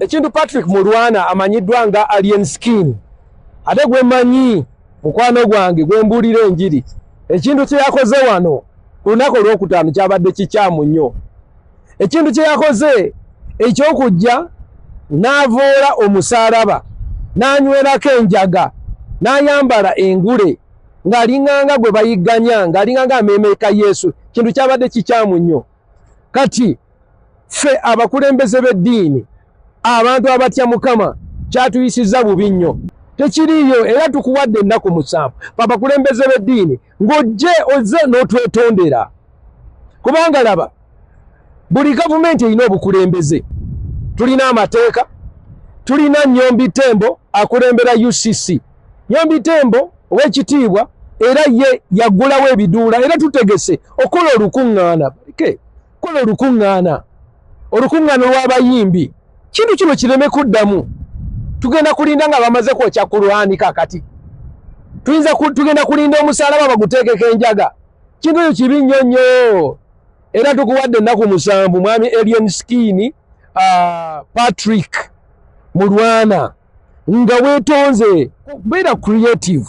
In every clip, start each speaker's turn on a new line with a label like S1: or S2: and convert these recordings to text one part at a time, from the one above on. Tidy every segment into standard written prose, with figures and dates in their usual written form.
S1: Ekintu Patrick Mulwana amanyiddwa nga Alien Skin. Ate gwe manyi mukwano gwange gwe mbulira enjiri. Ekintu kye yakoze wano ku lunaku olwokutaano kyabadde kikyamu nnyo. Ekintu kye yakoze ekyokujja n'avoola omusaalaba n'anywerako enjaga n'ayambala engule ng'alinganga gwe bayigganya ng'alinganga ameemeeka Yesu. Kintu kyabadde kikyamu nnyo. Kati ffe abakulembeze b'eddiini abantu abatya Mukama kyatuyisizza bubi nnyo. Tekiriyo era tukuwadde ennaku 7 abakulembeze b'eddiini ng'ojje ozze n'otwetondera. Kubanga laba buli gavumenti erina obukulembeze. Tulina amateeka, tulina Nyombi Tembo akulembera UCC. Nyombi Tembo ow'ekitiibwa era ye yaggulawo ebiduula era tutegese okola olukuŋŋaana. Kola olukuŋŋaana. Olukuŋŋaana lw'abayimbi. Kintu kino kireme kuddamu. Tugenda kulinda nga bamaze kwokya ku Qur'ani kakati. Tugenda kulinda omusaalaba baguteekeko enjaga. Kintu ekyo kibi nnyo nnyo. Era tukuwadde ennaku 7 mwami Alien Skin Patrick Mulwana nga weetonze beera creative.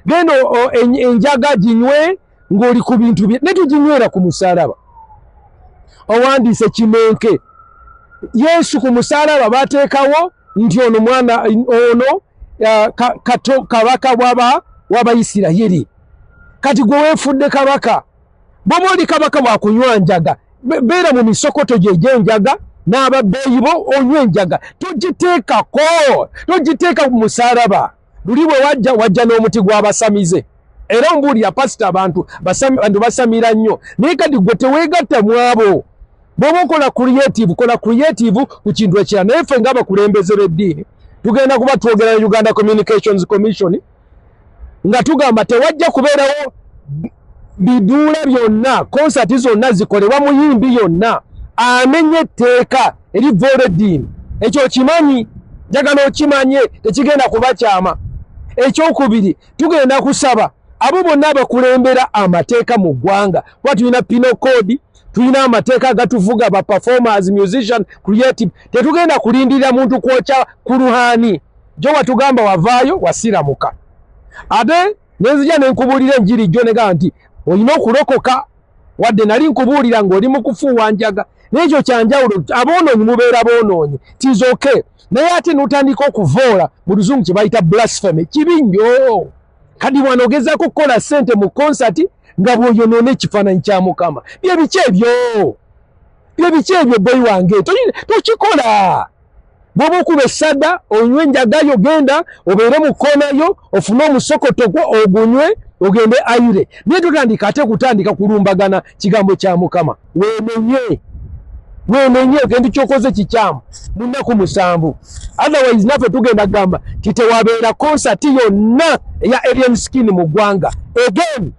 S1: Genda enjaga ginywe ng'oli ku bintu bye. Ne tuginywera ku musaalaba. Owandiise Kimenke. Yesu ku musaalaba bateekawo nti ono mwana ono kabaka w'Abayisirayiri. Kati gwe weefudde kabaka. Bw'oba oli kabaka bwakunywa njaga. Beera mu misokoto gye egy'enjaga n'ababbeeyi bo onywa enjaga. Togiteekako. Togiteeka ku musaalaba. Luli bwe wajja n'omuti gw'abasamize. Era mbuulira pasita abantu basamira nnyo. Naye kati gwe teweegatta mu abo. Bw'oba okola creative ku kintu ekirala. Naye ffe ng'abakulembeze b'eddiini tugenda kuba twogera ne Uganda Communications Commission nga tugamba tewajja kubeerawo biduula byonna, konsati zonna zikolebwa muyimbi yonna amenye etteeka erivoola eddiini. Ekyo kimanyi, njagala okimanye, tekigenda kuba kyama. Ekyokubiri, tugenda kusaba abo bonna abakulembera amateeka mu ggwanga. Kuba tulina Penal Code, tulina amateeka agatuvuga ba performers, musician, creative. Tetugenda kulindirira muntu kwokya ku luhaani. Jo watugamba wavaayo wasiramuka. Ate nenzija nenkubuulira enjiri jo negamba nti olina okulokoka. Wadde nali nkubuulira ng'oli mu kufuuwa njaga. N'ekyo kyanjawulo. Aboonoonyi mubeera boonoonyi. Tis okay. Naye ate n'otandika okuvoola mu luzungu kye bayita blasphemy. Kibi nnyo. Kadi wanogezaako kukola ssente mu konsati nga bw'oyonoona ekifaananyi kya Mukama. Bye biki ebyo boyi wange? Tokikola. Bw'oba okuba essadda onywe enjagayo genda obeere mu koonayo ofune omusokoto gwo ogunywe ogende ayire. Naye totandika ate kutandika kulumbagana kigambo kya Mukama. Weenenye ekintu ky'okoze kikyamu mu nnaku 7. Otherwise naffe tugenda gamba titewabeera konsati yonna eya Alien Skin mu ggwanga. Again